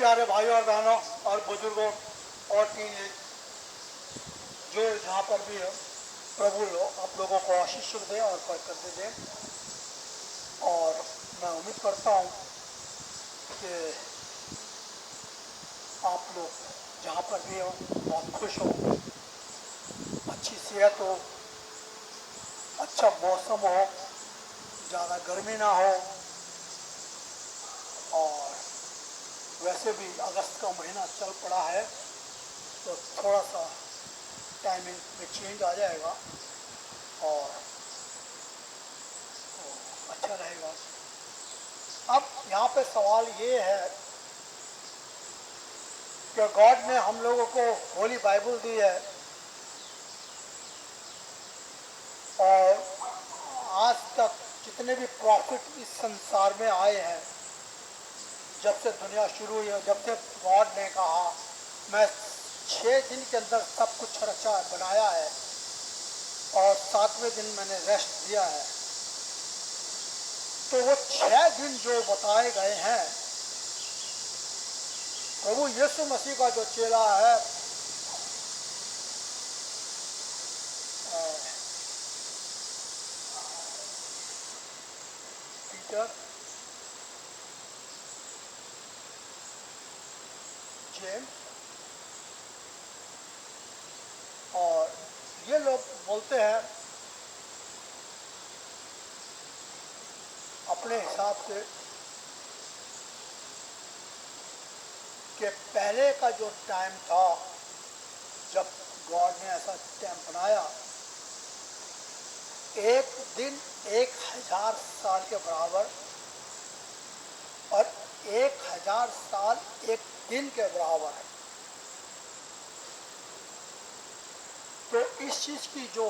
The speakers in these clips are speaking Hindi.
प्यारे भाइयों और बहनों और बुजुर्गों और टीन जो जहाँ पर भी है, प्रभु आप लोगों को आशीष दें और बरकत दें। और मैं उम्मीद करता हूँ कि आप लोग जहाँ पर भी हो बहुत खुश हो, अच्छी सेहत हो, अच्छा मौसम हो, ज़्यादा गर्मी ना हो। और वैसे भी अगस्त का महीना चल पड़ा है तो थोड़ा सा टाइमिंग में चेंज आ जाएगा और तो अच्छा रहेगा। अब यहाँ पे सवाल ये है कि गॉड ने हम लोगों को होली बाइबल दी है और आज तक जितने भी प्रॉफिट इस संसार में आए हैं, जब से दुनिया शुरू हुई है, जब से गॉड ने कहा मैं 6 दिन के अंदर सब कुछ रचा बनाया है और 7वें दिन मैंने रेस्ट दिया है, तो वो 6 दिन जो बताए गए हैं, प्रभु यीशु मसीह का जो चेला है पीटर, जेम्स और ये लोग बोलते हैं अपने हिसाब से कि पहले का जो टाइम था जब गॉड ने ऐसा टाइम बनाया, एक दिन 1000 साल के बराबर और 1000 साल एक दिन के बराबर है। तो इस चीज की जो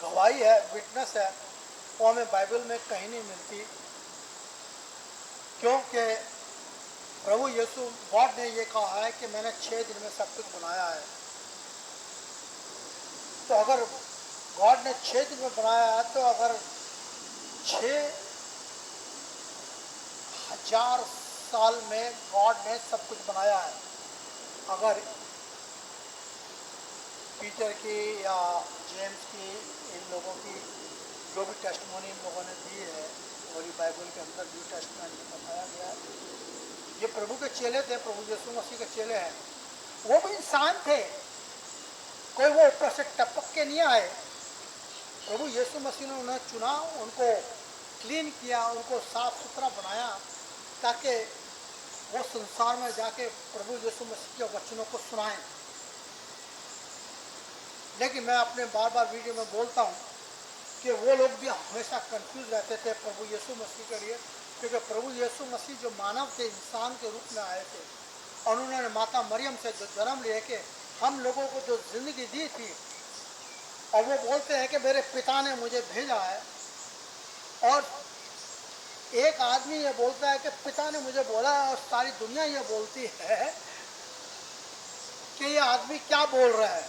गवाही है, विटनेस है, वो हमें बाइबल में कहीं नहीं मिलती, क्योंकि प्रभु यीशु गॉड ने ये कहा है कि मैंने 6 दिन में सब कुछ बनाया है। तो अगर गॉड ने 6 दिन में बनाया है तो अगर 6000 साल में गॉड ने सब कुछ बनाया है, अगर पीटर की या जेम्स की, इन लोगों की जो भी टेस्टमोनी इन लोगों ने दी है, होली बाइबल के अंदर न्यू टेस्टमेंट में बताया गया है, ये प्रभु के चेले थे, प्रभु यीशु मसीह के चेले हैं। वो भी इंसान थे, कोई वो ऊपर से टपक के नहीं आए। प्रभु यीशु मसीह ने उन्हें चुना, उनको क्लीन किया, उनको साफ सुथरा बनाया ताकि वो संसार में जाके प्रभु यीशु मसीह के वचनों को सुनाएं। लेकिन मैं अपने बार बार वीडियो में बोलता हूँ कि वो लोग भी हमेशा कंफ्यूज रहते थे प्रभु यीशु मसीह के लिए, क्योंकि प्रभु यीशु मसीह जो मानव थे, इंसान के रूप में आए थे और उन्होंने माता मरियम से जो जन्म लिए के हम लोगों को जो जिंदगी दी थी, और वो बोलते हैं कि मेरे पिता ने मुझे भेजा है। और एक आदमी ये बोलता है कि पिता ने मुझे बोला है, और सारी दुनिया ये बोलती है कि ये आदमी क्या बोल रहा है,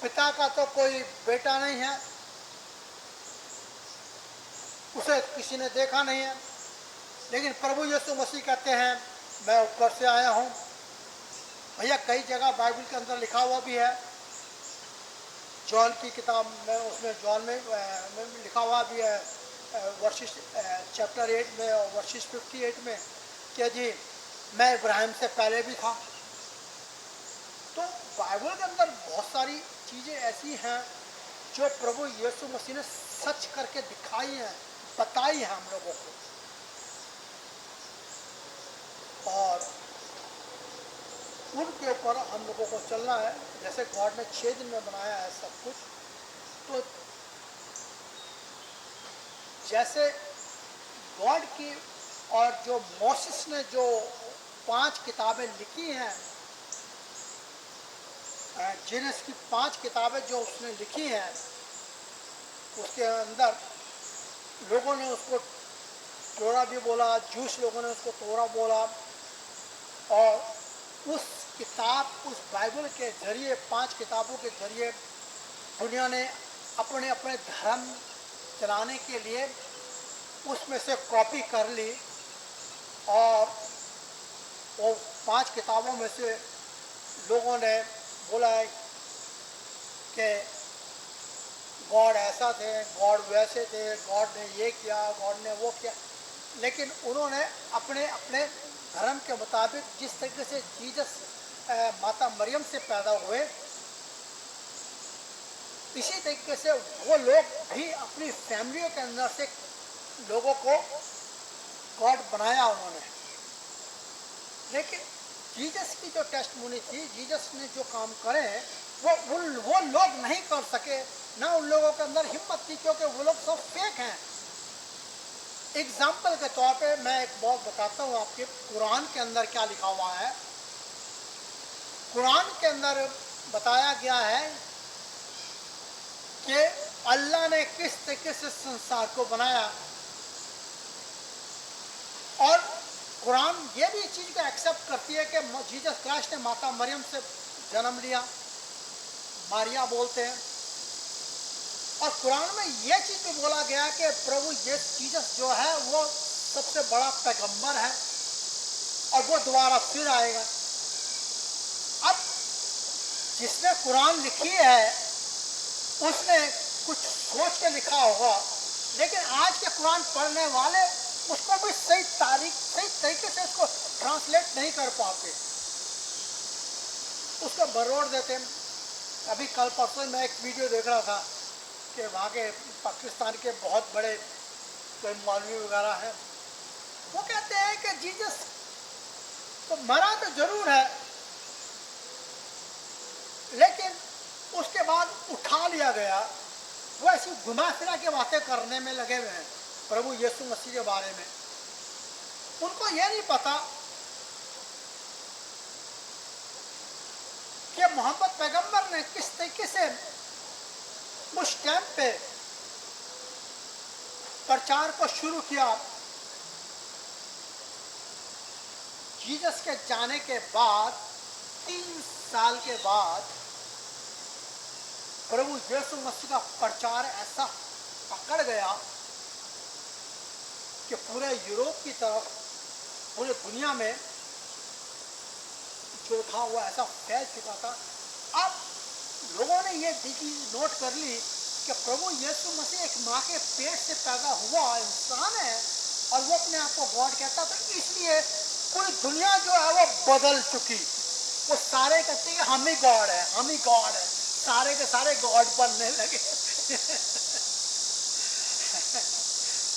पिता का तो कोई बेटा नहीं है, उसे किसी ने देखा नहीं है। लेकिन प्रभु यीशु मसीह कहते हैं मैं ऊपर से आया हूँ। भैया कई जगह बाइबल के अंदर लिखा हुआ भी है, जॉन की किताब में, उसमें जॉन में लिखा हुआ भी है, वर्षिस चैप्टर 8 में और वर्षिस 58 में कि जी मैं इब्राहिम से पहले भी था। तो बाइबल के अंदर बहुत सारी चीज़ें ऐसी हैं जो प्रभु यीशु मसीह ने सच करके दिखाई हैं, बताई हैं हम लोगों को, और उनके ऊपर हम लोगों को चलना है। जैसे गॉड ने 6 दिन में बनाया है सब कुछ, तो जैसे गॉड की और जो मोसेस ने जो 5 किताबें लिखी हैं, जीनस की 5 किताबें जो उसने लिखी हैं, उसके अंदर लोगों ने उसको तोरा भी बोला, जूस लोगों ने उसको तोरा बोला, और उस किताब, उस बाइबल के जरिए, 5 किताबों के जरिए दुनिया ने अपने अपने धर्म चलाने के लिए उसमें से कॉपी कर ली और वो 5 किताबों में से लोगों ने बोला कि गॉड ऐसा थे, गॉड वैसे थे, गॉड ने ये किया, गॉड ने वो किया। लेकिन उन्होंने अपने अपने धर्म के मुताबिक जिस तरीके से जीसस माता मरियम से पैदा हुए, इसी तरीके से वो लोग भी अपनी फैमिलियों के अंदर से लोगों को गॉड बनाया उन्होंने। लेकिन जीसस की जो टेस्टमोनी थी, जीसस ने जो काम करे वो लोग नहीं कर सके, ना उन लोगों के अंदर हिम्मत थी, क्योंकि वो लोग सब फेक हैं। एग्जाम्पल के तौर पे मैं एक बात बताता हूँ आपके, कुरान के अंदर क्या लिखा हुआ है। कुरान के अंदर बताया गया है कि अल्लाह ने किस तरीके से संसार को बनाया, और कुरान ये भी चीज़ को एक्सेप्ट करती है कि जीसस क्राइस्ट ने माता मरियम से जन्म लिया, मारिया बोलते हैं। और कुरान में यह चीज़ भी बोला गया कि प्रभु जीसस जो है वो सबसे बड़ा पैगंबर है और वो दोबारा फिर आएगा। अब जिसने कुरान लिखी है उसने कुछ सोच के लिखा होगा, लेकिन आज के कुरान पढ़ने वाले उसको भी सही तरीके से उसको ट्रांसलेट नहीं कर पाते, उसको बरोड़ देते हैं। अभी कल परसों मैं एक वीडियो देख रहा था कि वहाँ के पाकिस्तान के बहुत बड़े कोई मौलवी वगैरह हैं, वो कहते हैं कि जीसस तो मरा तो जरूर है, लेकिन उसके बाद उठा लिया गया। वो ऐसी घुमा फिरा के बातें करने में लगे हुए हैं प्रभु यीशु मसीह के बारे में। उनको यह नहीं पता कि मोहम्मद पैगंबर ने किस तरीके से उस टाइम पे प्रचार को शुरू किया। जीसस के जाने के बाद 3 साल के बाद प्रभु यीशु मसीह का प्रचार ऐसा पकड़ गया कि पूरे यूरोप की तरफ, पूरे दुनिया में जो था वो ऐसा फैल चुका था। अब लोगों ने ये चीज नोट कर ली कि प्रभु यीशु मसीह एक माँ के पेट से पैदा हुआ इंसान है और वो अपने आप को गॉड कहता था, इसलिए पूरी दुनिया जो है वो बदल चुकी। वो सारे कहते हैं हम ही गॉड है, हम ही गॉड है, सारे के सारे गॉड बनने लगे।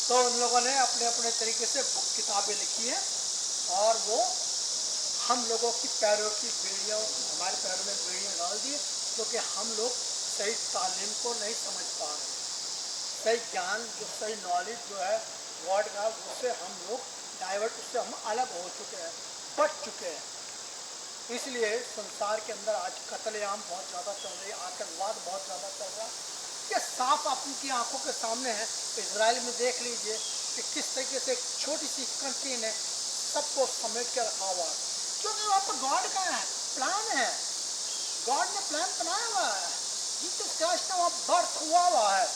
तो उन लोगों ने अपने अपने तरीके से किताबें लिखी हैं और वो हम लोगों की पैरों की बेड़ियों, हमारे पैरों में बेड़ियाँ डाल दिए, क्योंकि हम लोग सही तालीम को नहीं समझ पा रहे। सही ज्ञान, जो सही नॉलेज जो है गॉड का, उससे हम लोग डाइवर्ट, उससे हम अलग हो चुके हैं, बच चुके हैं। इसलिए संसार के अंदर आज कत्लेआम बहुत ज़्यादा चल रही है, आतंकवाद बहुत ज़्यादा चल रहा है। ये साफ आपकी आंखों के सामने है। इजराइल में देख लीजिए कि किस तरीके से एक छोटी सी कंट्री ने सबको समेट के रखा हुआ है, क्योंकि वहाँ पर गॉड का है, प्लान है, गॉड ने प्लान बनाया हुआ है। जीसस क्राइस्ट का वहाँ बर्थ हुआ है।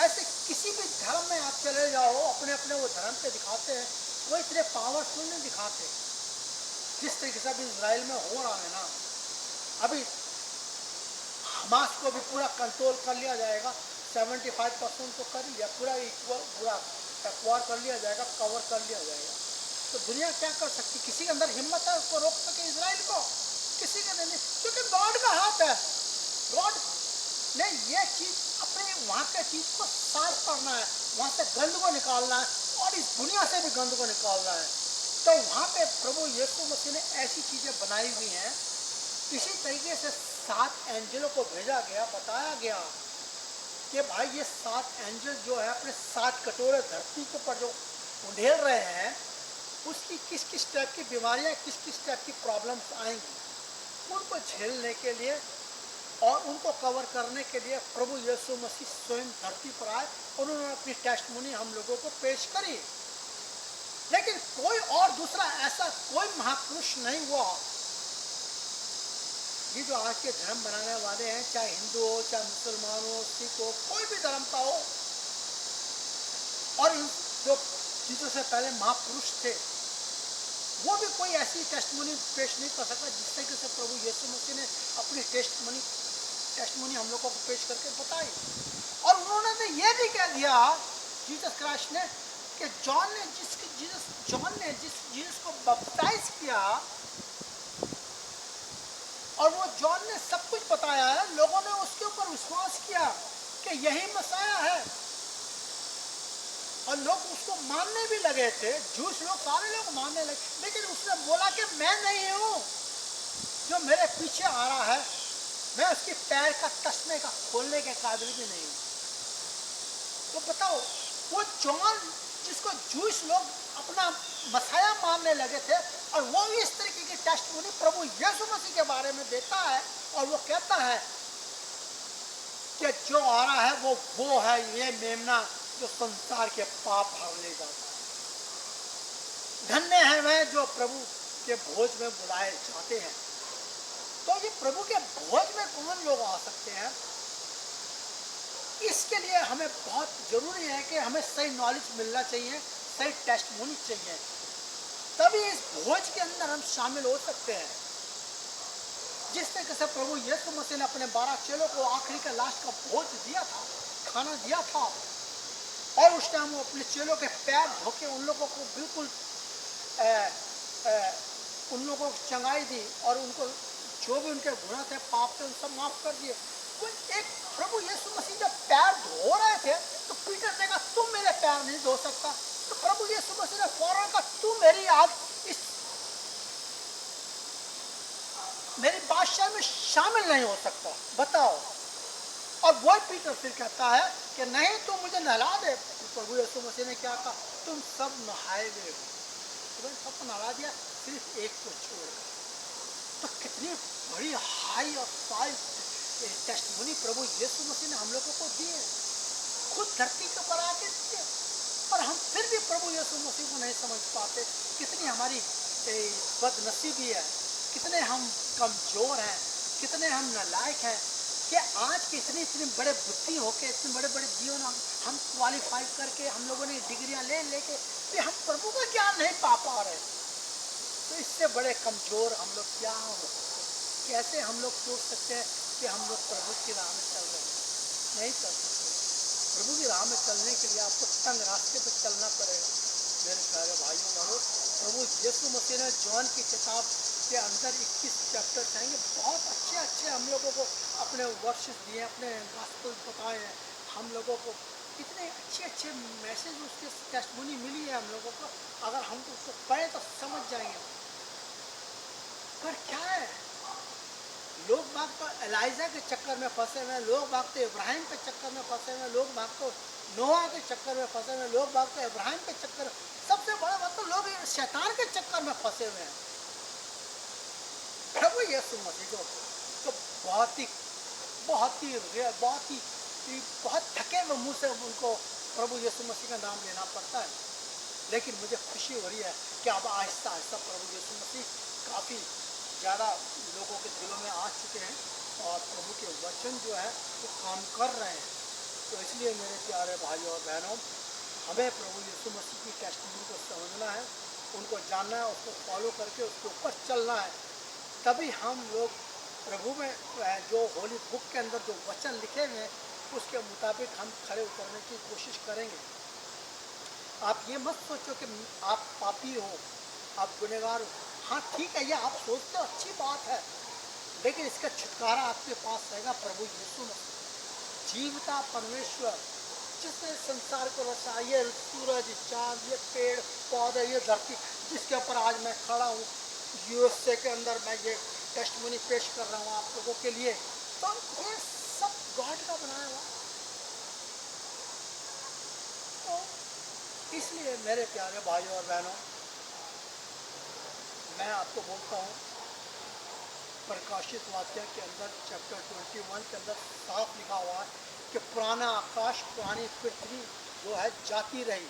ऐसे किसी भी धर्म में आप चले जाओ, अपने अपने वो धर्म पे दिखाते हैं, वो इतने पावरफुल नहीं दिखाते जिस तरीके से अभी इजराइल में हो रहा है ना। अभी हमास को भी पूरा कंट्रोल कर लिया जाएगा, 75% तो कर लिया, पूरा एक्वायर कर लिया जाएगा, कवर कर लिया जाएगा। तो दुनिया क्या कर सकती? किसी के अंदर हिम्मत है उसको रोक सके इजराइल को? किसी के नहीं, क्योंकि गॉड का हाथ है। गॉड ने ये चीज अपने वहाँ के चीज को साफ करना है, वहाँ से गंद को निकालना है और इस दुनिया से भी गंद को निकालना है। तो वहाँ पे प्रभु यीशु मसीह ने ऐसी चीजें बनाई हुई हैं। इसी तरीके से 7 एंजलों को भेजा गया, बताया गया कि भाई ये 7 एंजल जो है अपने 7 कटोरे धरती के ऊपर जो उंडेल रहे हैं, उसकी किस किस टाइप की बीमारियां, किस किस टाइप की प्रॉब्लम्स आएंगी, उनको झेलने के लिए और उनको कवर करने के लिए प्रभु यीशु मसीह स्वयं धरती पर आए और उन्होंने अपनी टेस्टमनी हम लोगों को पेश करी। लेकिन कोई और दूसरा ऐसा कोई महापुरुष नहीं हुआ। ये जो आज के धर्म बनाने वाले हैं, चाहे हिंदू हो, चाहे मुसलमान हो, सिख हो, कोई भी धर्म का हो, और जो जीसस से पहले महापुरुष थे, वो भी कोई ऐसी टेस्टमनी पेश नहीं कर सकता जिससे कि प्रभु यीशु मसीह ने अपनी टेस्टमनी हम लोगों को पेश करके बताई। और उन्होंने तो ये भी कह दिया जीसस क्राइस्ट ने कि जॉन ने जिस जीसस को बपटाइज किया, और वो जॉन ने सब कुछ बताया है, लोगों ने उसके ऊपर विश्वास किया कि यही मसाया है, और लोग उसको मानने भी लगे थे। जूस लोग, सारे लोग मानने लगे, लेकिन उसने बोला कि मैं नहीं हूं, जो मेरे पीछे आ रहा है, मैं उसके पैर का तस्मे का खोलने के काबिल भी नहीं हूं। तो बताओ, वो जॉन जिसको जूस लोग अपना मसाया मानने लगे थे, और वो इस तरीके की टेस्टमनी प्रभु यीशु मसीह के बारे में देता है, और वो कहता है कि जो आ रहा है वो है ये मेमना जो संसार के पाप हरने जाता है। धन्य है वह जो प्रभु के भोज में बुलाए जाते हैं। तो ये प्रभु के भोज में कौन लोग आ सकते हैं? इसके लिए हमें बहुत जरूरी है कि हमें सही नॉलेज मिलना चाहिए, सही टेस्टमनी चाहिए, तभी इस भोज के अंदर हम शामिल हो सकते हैं। जिस तरीके से प्रभु यीशु मसीह ने अपने 12 चेलों को आखिरी का लास्ट का भोज दिया था, खाना दिया था, और उस टाइम वो अपने चेलों के पैर धोके उन लोगों को बिल्कुल उन लोगों को चंगाई दी, और उनको जो भी उनके गुनाह थे, पाप थे, उन सब माफ कर दिए। वो एक प्रभु यीशु मसीह जब पैर धो रहे थे, तो पीटर ने कहा तुम मेरे पैर नहीं धो सकता। तो प्रभु यीशु मसीह ने फौरन कहा तू मेरी मेरी बादशाह में शामिल नहीं हो सकता, बताओ। और वो पीटर फिर कहता है कि नहीं, तुम मुझे नहला दे। तो प्रभु यीशु मसीह ने क्या कहा, तुम सब नहाए हुए हो, तुम्हें सबको नहला दिया, सिर्फ एक को छोड़कर। तो कितनी बड़ी हाई और फाइव टेस्टमनी प्रभु यीशु मसीह ने हम लोगों को दी है, खुद धरती के ऊपर आके दिए, और हम फिर भी प्रभु यीशु मसीह को नहीं समझ पाते। कितनी हमारी बदनसीबी है, कितने हम कमजोर हैं, कितने हम नालायक हैं कि आज के इतने बड़े बुद्धि होके, इतने बड़े बड़े जीवन हम क्वालिफाई करके, हम लोगों ने डिग्रियां लेके भी हम प्रभु का ज्ञान नहीं पा रहे। तो इससे बड़े कमजोर हम लोग क्या हो, कैसे हम लोग सोच सकते हैं कि हम लोग प्रभु की राह में चल रहे हैं? नहीं चल सकते। प्रभु की राह में चलने के लिए आपको तंग रास्ते पर चलना पड़ेगा। मेरे प्यारे भाइयों बहनों, प्रभु यीशु मसीह ने जॉन की किताब के अंदर 21 चैप्टर चाहेंगे, बहुत अच्छे हम लोगों को अपने वर्सेस दिए, अपने गॉस्पेल बताए हैं हम लोगों को। कितने अच्छे मैसेज उसके टेस्टमनी मिली है हम लोगों को, अगर हम उसको पढ़े तो समझ जाएंगे। पर क्या है, लोग बाग तो एलाइजा के चक्कर में फंसे हुए, लोग बाग तो इब्राहिम के चक्कर में फंसे हुए, लोग बाग तो नोआ के चक्कर में फंसे हुए, लोग बाग तो इब्राहिम के चक्कर, सबसे बड़ा बात तो लोग शैतान के चक्कर में फंसे हुए हैं। प्रभु यीशु मसीह को तो बहुत थके हुए मुंह से उनको प्रभु यीशु मसीह का नाम लेना पड़ता है। लेकिन मुझे खुशी हो रही है कि अब आहिस्ता आहिस्ता प्रभु यीशु मसीह काफ़ी ज़्यादा लोगों के दिलों में आ चुके हैं, और प्रभु के वचन जो है वो काम कर रहे हैं। तो इसलिए मेरे प्यारे भाइयों और बहनों, हमें प्रभु यीशु मसीह की टेस्टमनी को समझना है, उनको जानना है, उसको फॉलो करके उसके ऊपर चलना है। तभी हम लोग प्रभु में जो होली बुक के अंदर जो वचन लिखे हुए हैं उसके मुताबिक हम खड़े उतरने की कोशिश करेंगे। आप ये मत सोचो कि आप पापी हो, आप गुनहगार हो। हाँ ठीक है, ये आप सोचते हो, अच्छी बात है, लेकिन इसका छुटकारा आपके पास रहेगा। प्रभु यीशु मसीह जीवता परमेश्वर, जिसने संसार को रचा, ये सूरज, चांद, ये पेड़ पौधे, ये धरती, जिसके ऊपर आज मैं खड़ा हूँ यूएसए के अंदर, मैं ये टेस्टमनी पेश कर रहा हूँ आप लोगों के लिए, तो ये सब गॉड का बनाया हुआ। तो इसलिए मेरे प्यारे भाइयों और बहनों, मैं आपको बोलता हूँ, प्रकाशित वाक्य के अंदर चैप्टर 21 के अंदर साफ लिखा हुआ है कि पुराना आकाश, पुरानी पृथ्वी जो है जाती रही,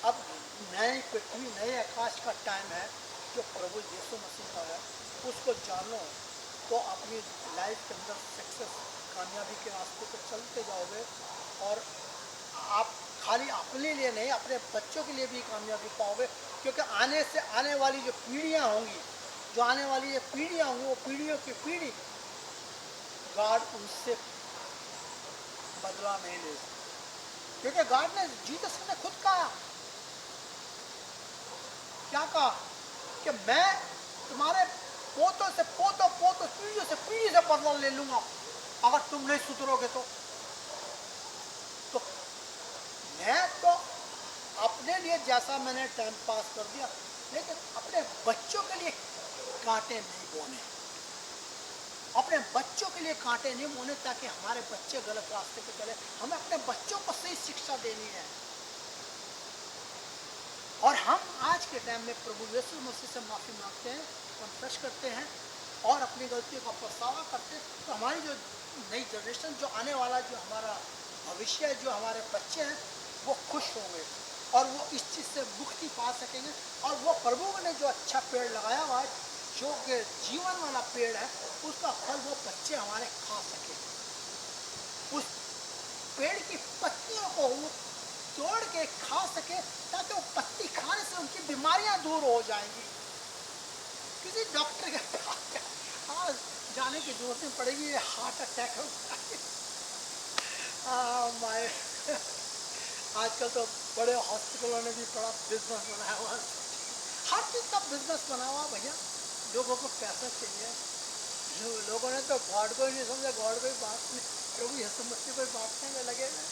अब नई पृथ्वी, नए आकाश का टाइम है जो प्रभु यीशु मसीह का है। उसको जानो तो अपनी लाइफ के अंदर सक्सेस, कामयाबी के रास्ते पर चलते जाओगे, और आप खाली अपने लिए नहीं, अपने बच्चों के लिए भी कामयाबी पाओगे, क्योंकि आने वाली जो पीढ़ियाँ होंगी, जो आने वाली ये पीढ़ियाँ होंगी, वो पीढ़ियों की पीढ़ी गॉड उनसे बदला नहीं ले सकता। क्योंकि गॉड ने, जीसस ने खुद कहा, क्या कहा कि मैं तुम्हारे पोतों से पोतों पोतों पीढ़ियों से पीढ़ी से बदला ले लूंगा अगर तुम नहीं सुधरोगे तो मैं तो अपने लिए जैसा मैंने टाइम पास कर दिया, लेकिन अपने बच्चों के लिए कांटे नहीं बोने, अपने बच्चों के लिए कांटे नहीं बोने, ताकि हमारे बच्चे गलत रास्ते पे चले। हमें अपने बच्चों को सही शिक्षा देनी है। और हम आज के टाइम में प्रभु यीशु मसीह से माफी मांगते हैं, कन्फेस करते हैं और अपनी गलतियों का पछतावा करते हैं, तो हमारी जो नई जनरेशन, जो आने वाला, जो हमारा भविष्य है, जो हमारे बच्चे हैं, वो खुश होंगे और वो इस चीज़ से मुक्ति पा सकेंगे। और वो प्रभु ने जो अच्छा पेड़ लगाया हुआ है, जो कि जीवन वाला पेड़ है, उसका फल वो बच्चे हमारे खा सके। उस पेड़ की पत्तियों को वो तोड़ के खा सके, ताकि वो पत्ती खाने से उनकी बीमारियां दूर हो जाएंगी। किसी डॉक्टर के पास जाने की जरूरत नहीं पड़ेगी, हार्ट अटैक हो माय आजकल तो बड़े हॉस्पिटलों ने भी बड़ा बिजनेस बनाया हुआ, हर चीज़ का बिजनेस बना हुआ भैया। लोगों को पैसा चाहिए, लोगों ने तो गॉड को ही नहीं समझा, गॉड को ही बात नहीं, प्रभु यीशु मसीह को ही बांटने में लगे हुए।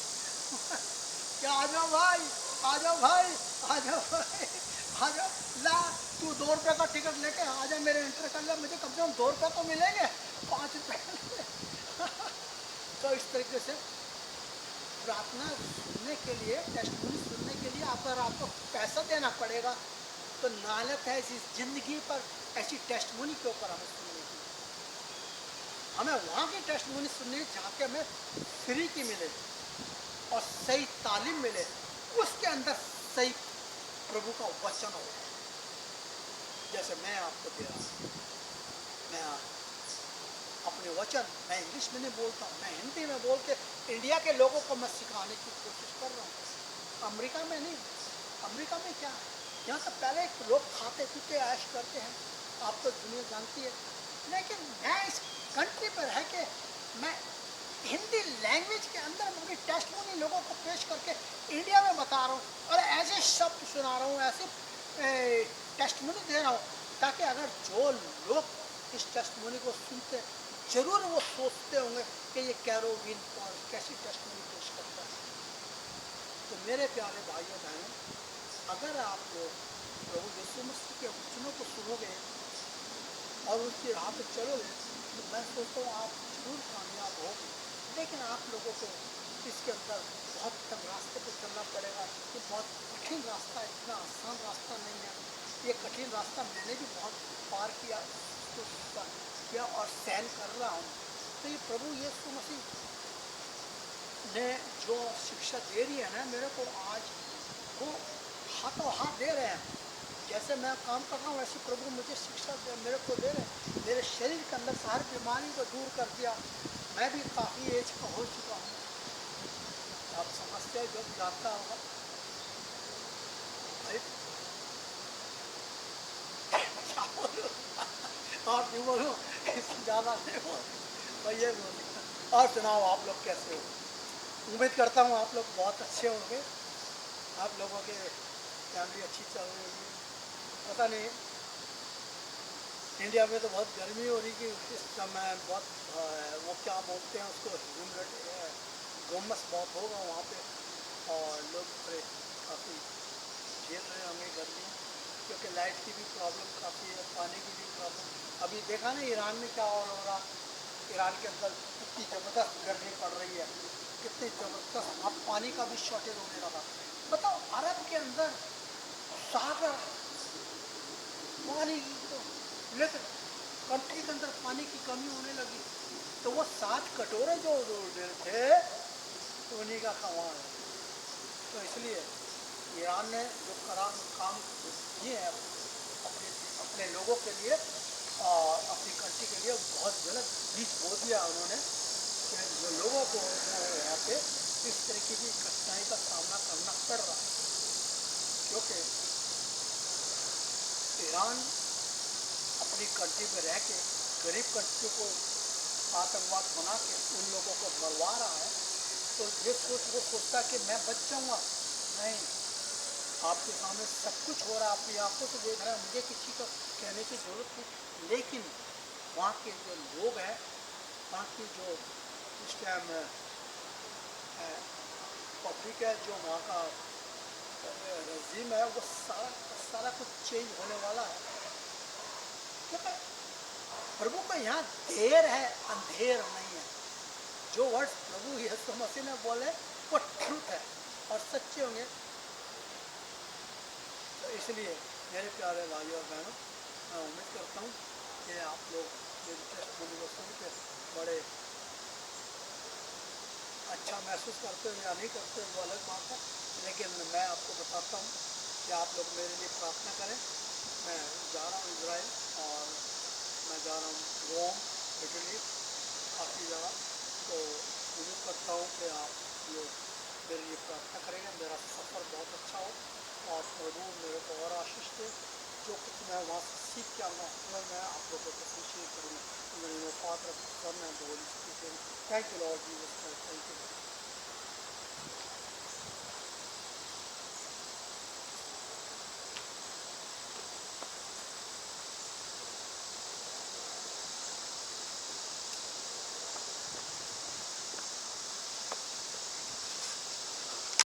क्या आ जाओ भाई, आ जाओ भाई, आ जाओ भाई, आ जाओ, ला तू 2 रुपये का टिकट लेके आ जा, मेरे एंटर कर ले, मुझे कम से कम 2 रुपये तो मिलेंगे, 5 रुपये। तो इस तरीके से प्रार्थना सुनने के लिए, टेस्टमनी सुनने के लिए अगर आपको पैसा देना पड़ेगा, तो नालत है इस जिंदगी पर ऐसी टेस्टमनी के ऊपर हमें सुनने की। हमें वहाँ की टेस्टमनी सुननी जहाँ के हमें फ्री की मिले और सही तालीम मिले, उसके अंदर सही प्रभु का वचन हो। जैसे मैं आपको दे रहा हूँ, मैं अपने वचन, मैं इंग्लिश में नहीं बोलता हूँ, मैं हिंदी में बोल के इंडिया के लोगों को मैं सिखाने की कोशिश कर रहा हूँ। अमेरिका में नहीं, अमेरिका में क्या है, यहाँ से पहले लोग खाते पीते ऐश करते हैं, आप तो दुनिया जानती है। लेकिन मैं इस कंट्री पर है कि मैं हिंदी लैंग्वेज के अंदर अपनी टेस्टमनी लोगों को पेश करके इंडिया में बता रहा हूँ, और ऐसे शब्द सुना रहा हूँ, ऐसे टेस्टमनी दे रहा हूँ, ताकि अगर जो लोग इस टेस्टमनी को सुनते, जरूर वो सोचते होंगे कि ये कैरोविन पॉल कैसी टेस्टमनी पेश करता है। तो मेरे प्यारे भाइयों बहनों, अगर आप लोग प्रभु यीशु मसीह के वचनों को सुनोगे और उसकी राह पे चलोगे, तो मैं सोचता हूँ आप जरूर कामयाब होगे। लेकिन आप लोगों को इसके अंदर बहुत कम रास्ते पे चलना पड़ेगा। ये बहुत कठिन रास्ता है, इतना आसान रास्ता नहीं है। ये कठिन रास्ता मैंने भी बहुत पार किया, किया और सहन कर रहा हूँ। तो ये प्रभु यीशु मसीह ने जो शिक्षा दे रही है ना मेरे को, आज वो हाथों हाथ दे रहे हैं। जैसे मैं काम कर रहा हूँ, वैसे प्रभु मुझे शिक्षा मेरे को दे रहे हैं। मेरे शरीर के अंदर सारी बीमारी को दूर कर दिया। मैं भी काफ़ी एज का हो चुका हूँ, आप समझते हैं, जो जानता होगा। आप नहीं बोलो, ज़्यादा नहीं बोल, मैं ये बोल। और सुनाओ, आप लोग कैसे हो? उम्मीद करता हूँ आप लोग बहुत अच्छे होंगे, आप लोगों के फैमिली अच्छी चल रही होगी। पता नहीं, इंडिया में तो बहुत गर्मी हो रही कि इस समय बहुत वो क्या बोलते हैं उसको, घुम्मस बहुत होगा वहाँ पे, और लोग काफ़ी झेल रहे होंगे गर्मी, क्योंकि लाइट की भी प्रॉब्लम काफ़ी है, पानी की भी प्रॉब्लम। अभी देखा ना ईरान में क्या हो रहा, ईरान के अंदर कितनी ज़बरदस्त गर्मी पड़ रही है, कितनी ज़बरदस्त, अब पानी का भी शॉर्टेज होने लगा। बताओ, अरब के अंदर सागर पानी, लेकिन कंट्री के अंदर पानी की कमी होने लगी, तो वो 7 कटोरे जो थे तो उन्हीं का कमाल है। तो इसलिए ईरान ने जो काम किए हैं अपने लोगों के लिए और अपनी कंट्री के लिए, बहुत गलत बीज बो दिया उन्होंने, कि जो लोगों को यहाँ पे इस तरीके की कठिनाई का सामना करना पड़ रहा है, क्योंकि ईरान अपनी कंट्री में रह के गरीब कंट्री को आतंकवाद बना के उन लोगों को मरवा रहा है। तो ये वो सोचता कि मैं बच जाऊंगा। नहीं, आपके सामने सब कुछ हो रहा है, अपनी आंखों से देख रहा है, मुझे किसी को कहने की जरूरत नहीं। लेकिन वहाँ के जो लोग हैं, वहाँ की जो इस टाइम पब्लिक है, जो वहाँ का रजीम है, वो सारा कुछ चेंज होने वाला है। क्योंकि प्रभु का यहाँ देर है, अंधेर नहीं है। जो वर्ड प्रभु यीशु मसीह ने बोले वो ट्रूथ है और सच्चे होंगे। तो इसलिए मेरे प्यारे भाइयों और बहनों, मैं उम्मीद करता हूँ कि आप लोग मेरी टेस्टमनी को सुन के बड़े अच्छा महसूस करते हो या नहीं करते हो वो अलग बात है, लेकिन मैं आपको बताता हूँ कि आप लोग मेरे लिए प्रार्थना करें। मैं जा रहा हूँ इजराइल और मैं जा रहा हूँ रोम, इटली, काफ़ी जगह। तो उम्मीद करता हूँ कि आप लोग मेरे लिए प्रार्थना करेंगे, मेरा सफ़र बहुत अच्छा हो और प्रभु मेरे को और आशीष दे। जो कुछ मैं वहाँ से सीख के आऊँगा वह मैं आप लोगों को शेयर करूँगा। Father, Son and the Holy Spirit. Thank you, Lord Jesus Christ. Thank you.